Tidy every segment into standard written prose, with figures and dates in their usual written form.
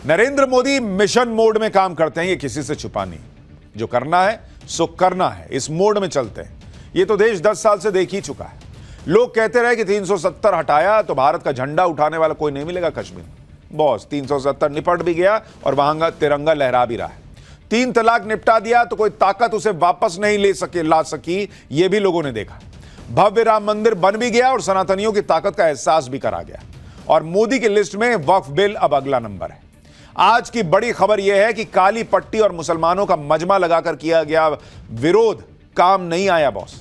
Narendra Modi mission mode में काम करते हैं, ये किसी से छुपा नहीं। जो करना है सो करना है, इस मोड में चलते हैं। ये तो देश 10 साल से देख ही चुका है। लोग कहते रहे कि 370 हटाया तो भारत का झंडा उठाने वाला कोई नहीं मिलेगा कश्मीर। बॉस 370 निपट भी गया और वहां का तिरंगा लहरा भी रहा है। 3 तलाक निपटा दिया तो कोई ताकत उसे वापस नहीं ला सकी, यह भी लोगों ने देखा। भव्य राम मंदिर बन भी गया और सनातनियों की ताकत का एहसास भी करा गया। और मोदी की लिस्ट में वक्फ बिल अब अगला नंबर है। आज की बड़ी खबर यह है कि काली पट्टी और मुसलमानों का मजमा लगाकर किया गया विरोध काम नहीं आया बॉस।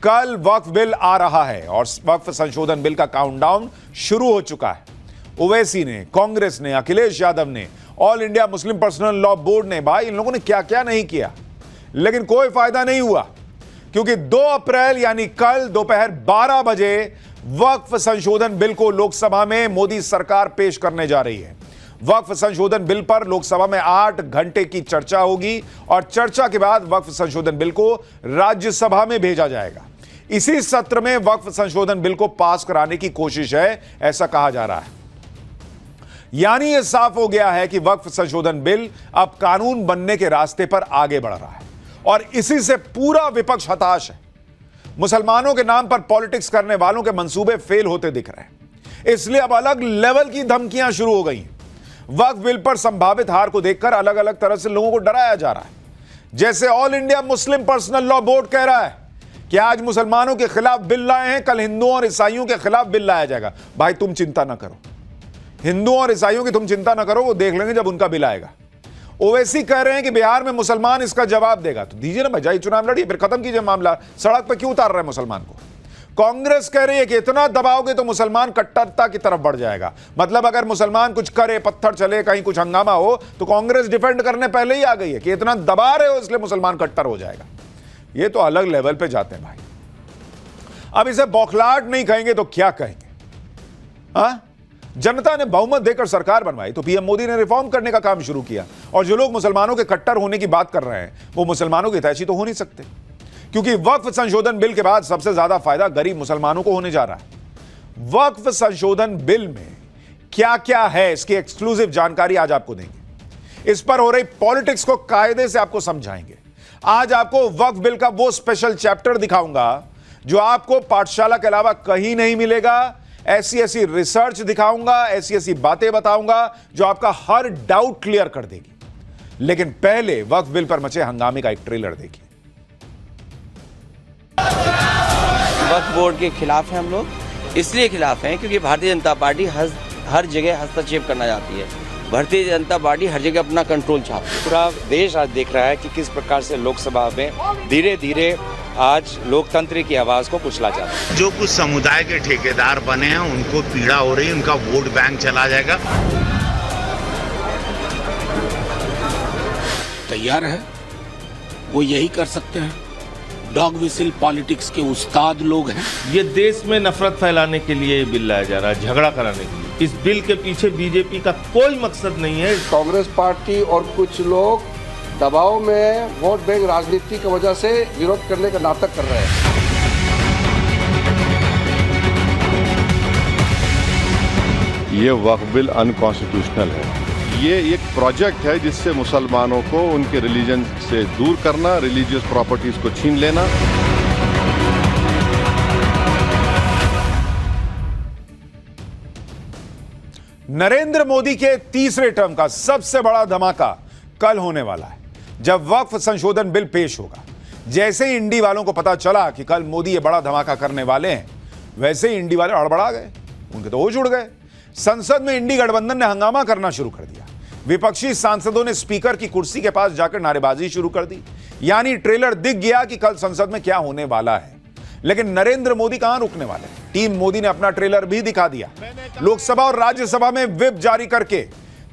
कल वक्फ बिल आ रहा है और वक्फ संशोधन बिल का काउंटडाउन शुरू हो चुका है। ओवैसी ने, कांग्रेस ने, अखिलेश यादव ने, all India Muslim personal law board ने, भाई इन लोगों ने क्या क्या नहीं किया, लेकिन कोई फायदा नहीं हुआ, क्योंकि 2 अप्रैल यानी कल दोपहर 12 बजे वक्फ संशोधन बिल को लोकसभा में मोदी सरकार पेश करने जा रही है। वक्फ संशोधन बिल पर लोकसभा में 8 घंटे की चर्चा होगी और चर्चा के बाद वक्फ संशोधन बिल को राज्यसभा में भेजा जाएगा। इसी सत्र में वक्फ संशोधन बिल को पास कराने की कोशिश है, ऐसा कहा जा रहा है। यानी यह साफ हो गया है कि वक्फ संशोधन बिल अब कानून बनने के रास्ते पर आगे बढ़ रहा है और इसी से पूरा विपक्ष हताश है। मुसलमानों के नाम पर पॉलिटिक्स करने वालों के मंसूबे फेल होते दिख रहे हैं, इसलिए अब अलग लेवल की धमकियां शुरू हो गई हैं। वक्फ बिल पर संभावित हार को देखकर अलग अलग तरह से लोगों को डराया जा रहा है। जैसे all India Muslim personal law board कह रहा है कि आज मुसलमानों के खिलाफ बिल लाए हैं, कल हिंदुओं और ईसाइयों के खिलाफ बिल लाया जाएगा। भाई तुम चिंता ना करो, हिंदुओं और ईसाइयों की तुम चिंता ना करो, वो देख लेंगे जब उनका बिल आएगा। ओवैसी कह रहे हैं कि बिहार में मुसलमान इसका जवाब देगा, तो दीजिए ना भाई, चुनाव लड़िए, फिर खत्म कीजिए मामला। सड़क पर क्यों उतार रहे हैं मुसलमान को? कांग्रेस कह रही है कि इतना दबाओगे तो मुसलमान कट्टरता की तरफ बढ़ जाएगा। मतलब अगर मुसलमान कुछ करे, पत्थर चले, कहीं कुछ हंगामा हो, तो कांग्रेस डिफेंड करने पहले ही आ गई है कि इतना दबा रहे हो इसलिए मुसलमान कट्टर हो जाएगा। ये तो अलग लेवल पे जाते हैं भाई। अब इसे बौखलाहट नहीं कहेंगे तो क्या कहेंगे? हाँ, जनता ने बहुमत देकर सरकार बनवाई तो पीएम मोदी ने रिफॉर्म करने का काम शुरू किया। और जो लोग मुसलमानों के कट्टर होने की बात कर रहे हैं वो मुसलमानों की हितैषी तो हो नहीं सकते, क्योंकि वक्फ संशोधन बिल के बाद सबसे ज्यादा फायदा गरीब मुसलमानों को होने जा रहा है। वक्फ संशोधन बिल में क्या क्या है इसकी एक्सक्लूसिव जानकारी आज आपको देंगे। इस पर हो रही पॉलिटिक्स को कायदे से आपको समझाएंगे। आज आपको वक्फ बिल का वो स्पेशल चैप्टर दिखाऊंगा जो आपको पाठशाला के अलावा कहीं नहीं मिलेगा। ऐसी ऐसी रिसर्च दिखाऊंगा, ऐसी ऐसी बातें बताऊंगा जो आपका हर डाउट क्लियर कर देगी। लेकिन पहले वक्फ बिल पर मचे हंगामे का एक ट्रेलर देखिए। वक्फ बोर्ड के खिलाफ हैं हम लोग। इसलिए खिलाफ हैं क्योंकि भारतीय जनता पार्टी हर जगह हस्तक्षेप करना चाहती है। भारतीय जनता पार्टी हर जगह अपना कंट्रोल चाहती है। पूरा देश आज देख रहा है कि किस प्रकार से लोकसभा में धीरे धीरे आज लोकतंत्र की आवाज को कुचला जाता है। जो कुछ समुदाय के ठेकेदार बने हैं उनको पीड़ा हो रही है, उनका वोट बैंक चला जाएगा। तैयार है, वो यही कर सकते हैं। डॉग विसिल पॉलिटिक्स के उस्ताद लोग हैं। ये देश में नफरत फैलाने के लिए बिल लाया जा रहा है, झगड़ा कराने के लिए। इस बिल के पीछे बीजेपी का कोई मकसद नहीं है। कांग्रेस पार्टी और कुछ लोग दबाव में वोट बैंक राजनीति की वजह से विरोध करने का नाटक कर रहे हैं। ये वक्फ बिल अनकॉन्स्टिट्यूशनल है। ये एक प्रोजेक्ट है जिससे मुसलमानों को उनके रिलीजन से दूर करना, रिलीजियस प्रॉपर्टीज को छीन लेना। नरेंद्र मोदी के तीसरे टर्म का सबसे बड़ा धमाका कल होने वाला है, जब वक्फ संशोधन बिल पेश होगा। जैसे ही इंडी वालों को पता चला कि कल मोदी ये बड़ा धमाका करने वाले हैं, वैसे ही इंडी वाले हड़बड़ा गए, उनके तो होश उड़ गए। संसद में इंडी गठबंधन ने हंगामा करना शुरू कर दिया। विपक्षी सांसदों ने स्पीकर की कुर्सी के पास जाकर नारेबाजी शुरू कर दी। यानी ट्रेलर दिख गया कि कल संसद में क्या होने वाला है। लेकिन नरेंद्र मोदी कहां रुकने वाले? टीम मोदी ने अपना ट्रेलर भी दिखा दिया। लोकसभा और राज्यसभा में व्हिप जारी करके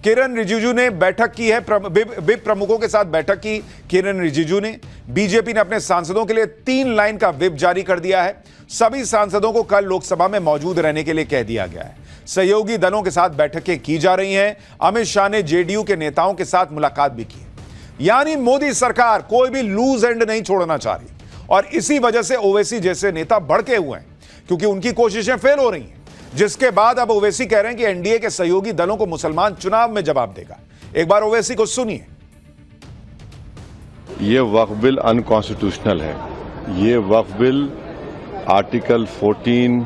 किरण रिजिजू ने बैठक की है। व्हिप प्रमुखों के साथ बैठक की किरण रिजिजू ने। बीजेपी ने अपने सांसदों के लिए 3 लाइन का व्हिप जारी कर दिया है। सभी सांसदों को कल लोकसभा में मौजूद रहने के लिए कह दिया गया है। सहयोगी दलों के साथ बैठकें की जा रही हैं। अमित शाह ने जेडीयू के नेताओं के साथ मुलाकात भी की है। यानी मोदी सरकार कोई भी लूज एंड नहीं छोड़ना चाह रही और इसी वजह से ओवैसी जैसे नेता भड़के हुए हैं, क्योंकि उनकी कोशिशें फेल हो रही हैं। जिसके बाद अब ओवैसी कह रहे हैं कि एनडीए के सहयोगी दलों को मुसलमान चुनाव में जवाब देगा। एक बार ओवैसी को सुनिए। ये वक्फ बिल अनकॉन्स्टिट्यूशनल है। ये वक्फ बिल आर्टिकल 14,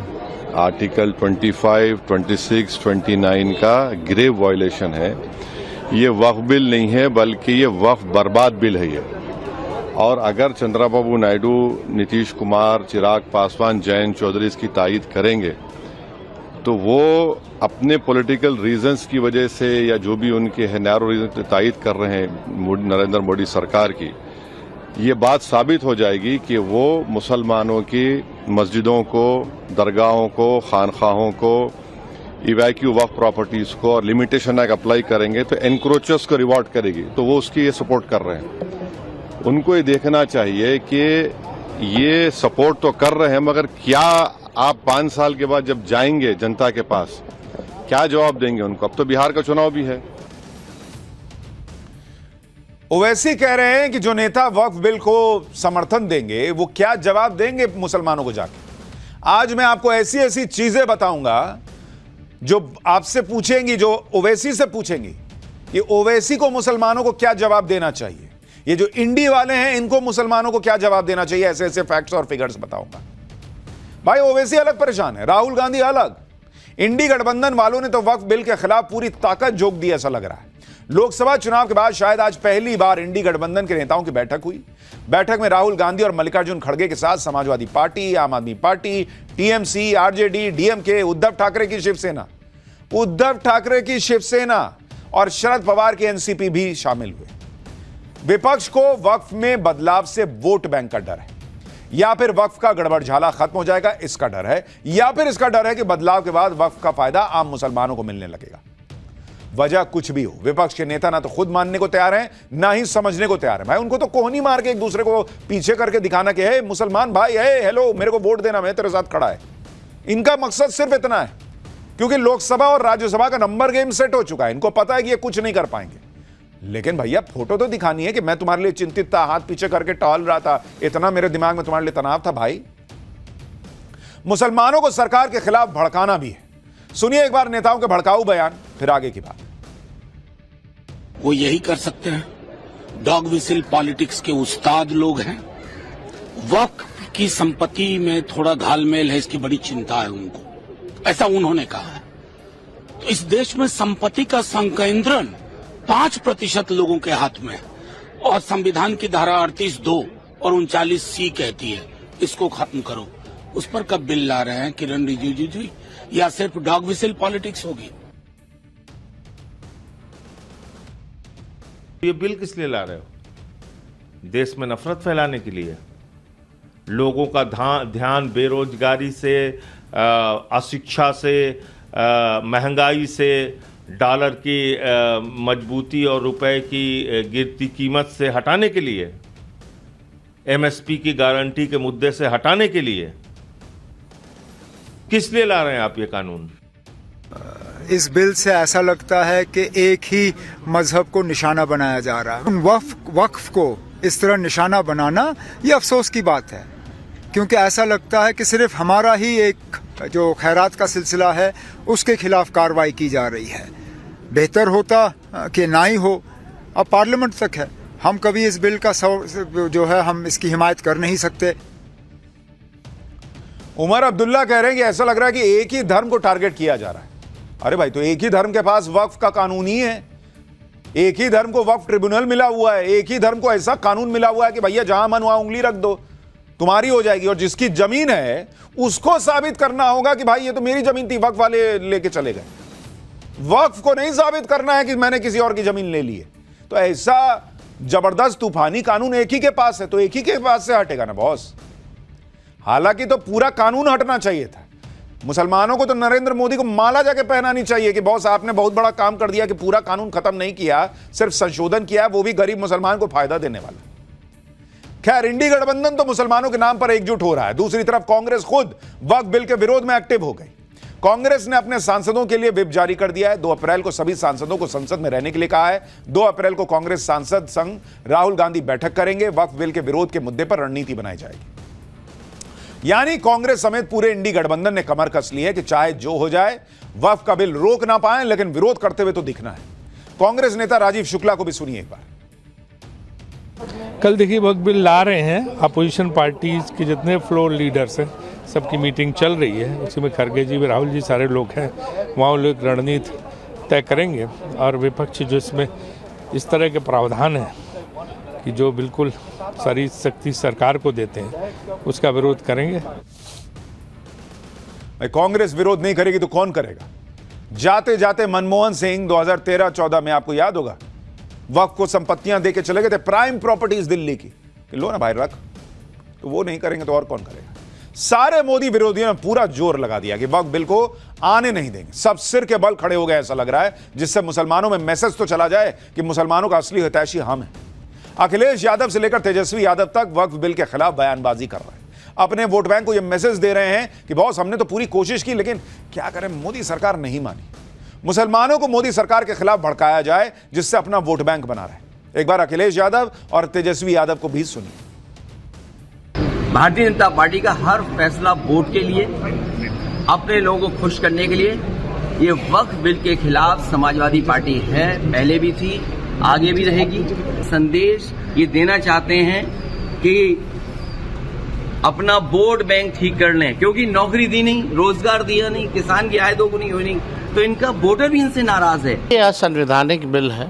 आर्टिकल 25, 26, 29 का ग्रेव वायलेशन है। ये वक्फ बिल नहीं है बल्कि ये वक्फ बर्बाद बिल है ये। और अगर चंद्रबाबू नायडू, नीतीश कुमार, चिराग पासवान, जयंत चौधरी इसकी तायीद करेंगे तो वो अपने पॉलिटिकल रीजंस की वजह से या जो भी उनके है नैरो रीजन तायीद कर रहे हैं नरेंद्र मोदी सरकार की, ये बात साबित हो जाएगी कि वो मुसलमानों की मस्जिदों को, दरगाहों को, खानखाहों को, इवैक्यू वक्फ प्रॉपर्टीज को और लिमिटेशन एक्ट अप्लाई करेंगे तो एनक्रोचर्स को रिवॉर्ड करेगी। तो वो उसकी ये सपोर्ट कर रहे हैं। उनको ये देखना चाहिए कि ये सपोर्ट तो कर रहे हैं मगर क्या आप 5 साल के बाद जब जाएंगे जनता के पास क्या जवाब देंगे उनको? अब तो बिहार का चुनाव भी है। ओवैसी कह रहे हैं कि जो नेता वक्फ बिल को समर्थन देंगे वो क्या जवाब देंगे मुसलमानों को जाके। आज मैं आपको ऐसी ऐसी चीजें बताऊंगा जो आपसे पूछेंगी, जो ओवैसी से पूछेंगी कि ओवैसी को मुसलमानों को क्या जवाब देना चाहिए। ये जो इंडी वाले हैं इनको मुसलमानों को क्या जवाब देना चाहिए, ऐसे ऐसे फैक्ट्स और फिगर्स बताऊंगा। भाई ओवैसी अलग परेशान है, राहुल गांधी अलग। इंडी गठबंधन वालों ने तो वक्फ बिल के खिलाफ पूरी ताकत झोंक दी, ऐसा लग रहा है। लोकसभा चुनाव के बाद शायद आज पहली बार इंडी गठबंधन के नेताओं की बैठक हुई। बैठक में राहुल गांधी और मल्लिकार्जुन खड़गे के साथ समाजवादी पार्टी, आम आदमी party, TMC, RJD, DMK, Uddhav Thackeray की शिवसेना और शरद पवार की एनसीपी भी शामिल हुए। विपक्ष को वक्फ में बदलाव से वोट बैंक का डर है, या फिर वक्फ का गड़बड़झाला खत्म हो जाएगा इसका डर है, या फिर इसका डर है कि बदलाव के बाद वक्फ का फायदा आम मुसलमानों को मिलने लगेगा। वजह कुछ भी हो, विपक्ष के नेता ना तो खुद मानने को तैयार हैं ना ही समझने को तैयार है। भाई उनको तो कोहनी मार के एक दूसरे को पीछे करके दिखाना कि हे मुसलमान भाई, हे हेलो मेरे को वोट देना, मैं तेरे साथ खड़ा है। इनका मकसद सिर्फ इतना है, क्योंकि लोकसभा और राज्यसभा का नंबर गेम सेट हो चुका है। इनको पता है कि ये कुछ नहीं कर पाएंगे। लेकिन भैया फोटो तो दिखानी है कि मैं तुम्हारे लिए चिंतित था, हाथ पीछे करके टहल रहा था, इतना मेरे दिमाग में तुम्हारे लिए तनाव था। भाई मुसलमानों को सरकार के खिलाफ भड़काना भी है। सुनिए एक बार नेताओं के भड़काऊ बयान, फिर आगे की बात। वो यही कर सकते हैं। डॉग विसिल पॉलिटिक्स के उस्ताद लोग हैं। वक्फ की संपत्ति में थोड़ा घालमेल है, इसकी बड़ी चिंता है उनको, ऐसा उन्होंने कहा है। तो इस देश में संपत्ति का संकेंद्रण 5% लोगों के हाथ में है और संविधान की धारा 38(2) और 39(c) कहती है इसको खत्म करो। उस पर कब बिल ला रहे हैं किरण रिजिजू जी, या सिर्फ डॉग विसिल पॉलिटिक्स होगी? ये बिल किस लिए ला रहे हो? देश में नफरत फैलाने के लिए? लोगों का ध्यान बेरोजगारी से, अशिक्षा से, महंगाई से, डॉलर की मजबूती और रुपए की गिरती कीमत से हटाने के लिए, एमएसपी की गारंटी के मुद्दे से हटाने के लिए किस लिए ला रहे हैं आप ये कानून? इस बिल से ऐसा लगता है कि एक ही मजहब को निशाना बनाया जा रहा है। वक्फ को इस तरह निशाना बनाना ये अफसोस की बात है, क्योंकि ऐसा लगता है कि सिर्फ हमारा ही एक जो खैरात का सिलसिला है उसके खिलाफ कार्रवाई की जा रही है। बेहतर होता कि ना ही हो। अब पार्लियामेंट तक है, हम कभी इस बिल का जो है हम इसकी हिमायत कर नहीं सकते। उमर अब्दुल्ला कह रहे हैं कि ऐसा लग रहा है कि एक ही धर्म को टारगेट किया जा रहा है। अरे भाई, तो एक ही धर्म के पास वक्फ का कानून ही है, एक ही धर्म को वक्फ ट्रिब्यूनल मिला हुआ है, एक ही धर्म को ऐसा कानून मिला हुआ है कि भैया जहां मन वहां उंगली रख दो, तुम्हारी हो जाएगी। और जिसकी जमीन है उसको साबित करना होगा कि भाई ये तो मेरी जमीन थी, वक्फ वाले लेके चले गए। वक्फ को नहीं साबित करना है कि मैंने किसी और की जमीन ले ली है। तो ऐसा जबरदस्त तूफानी कानून एक ही के पास है, तो एक ही के पास से हटेगा ना बॉस। हालांकि तो पूरा कानून हटना चाहिए था। मुसलमानों को तो नरेंद्र मोदी को माला जाके पहनानी चाहिए कि बॉस आपने बहुत बड़ा काम कर दिया कि पूरा कानून खत्म नहीं किया, सिर्फ संशोधन किया, वो भी गरीब मुसलमान को फायदा देने वाला। खैर, इंडी गठबंधन तो मुसलमानों के नाम पर एकजुट हो रहा है। दूसरी तरफ कांग्रेस खुद वक्फ बिल के विरोध में एक्टिव हो गई। कांग्रेस ने अपने सांसदों के लिए व्हिप जारी कर दिया है। 2 अप्रैल को सभी सांसदों को संसद में रहने के लिए कहा है। 2 अप्रैल को कांग्रेस सांसद संघ राहुल गांधी बैठक करेंगे। वक्फ बिल के विरोध के मुद्दे पर रणनीति बनाई जाएगी। यानी कांग्रेस समेत पूरे इंडी गठबंधन ने कमर कस ली है कि चाहे जो हो जाए वक्फ का बिल रोक ना पाए, लेकिन विरोध करते हुए तो दिखना है। कांग्रेस नेता राजीव शुक्ला को भी सुनिए एक बार। कल देखिए वक्त बिल ला रहे हैं, अपोजिशन पार्टीज के जितने फ्लोर लीडर्स हैं सबकी मीटिंग चल रही है, उसी में खड़गे जी, राहुल जी, सारे लोग हैं, वहाँ लोग रणनीति तय करेंगे। और विपक्ष जो इसमें इस तरह के प्रावधान हैं कि जो बिल्कुल सारी शक्ति सरकार को देते हैं, उसका विरोध करेंगे। कांग्रेस विरोध नहीं करेगी तो कौन करेगा? जाते जाते मनमोहन सिंह 2013-14 में आपको याद होगा वक्फ को संपत्तियां देके चले गए थे, प्राइम प्रॉपर्टीज दिल्ली की, कि लो ना भाई रख। तो वो नहीं करेंगे तो और कौन करेगा? सारे मोदी विरोधियों ने पूरा जोर लगा दिया कि वक्फ बिल को आने नहीं देंगे। सब सिर के बल खड़े हो गए ऐसा लग रहा है, जिससे मुसलमानों में मैसेज तो चला जाए कि मुसलमानों का असली हितैषी हम हैं। अखिलेश यादव से लेकर तेजस्वी यादव तक वक्फ बिल के खिलाफ बयानबाजी कर रहे हैं, अपने वोट बैंक को यह मैसेज दे रहे हैं कि बॉस हमने तो पूरी कोशिश की, लेकिन क्या करें, मोदी सरकार नहीं मानी। मुसलमानों को मोदी सरकार के खिलाफ भड़काया जाए जिससे अपना वोट बैंक बना रहे। एक बार अखिलेश यादव और तेजस्वी यादव को भी सुनिए। भारतीय जनता पार्टी का हर फैसला वोट के लिए, अपने लोगों को खुश करने के लिए। ये वक्फ बिल के खिलाफ समाजवादी पार्टी है, पहले भी थी, आगे भी रहेगी। संदेश ये देना चाहते हैं कि अपना वोट बैंक ठीक कर लें, क्योंकि नौकरी दी नहीं, रोजगार दिया नहीं, किसान की आय दोगुनी हुई नहीं, तो इनका वोटर भी इनसे नाराज है। यह संवैधानिक बिल है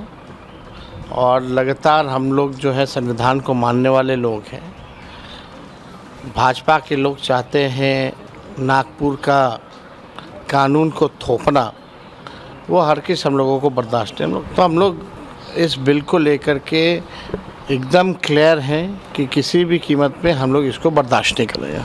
और लगातार हम लोग जो है संविधान को मानने वाले लोग हैं। भाजपा के लोग चाहते हैं नागपुर का कानून को थोपना, वो हर किस हम लोगों को बर्दाश्त है। हम लोग इस बिल को लेकर के एकदम क्लियर हैं कि किसी भी कीमत पे हम लोग इसको बर्दाश्त नहीं करेंगे।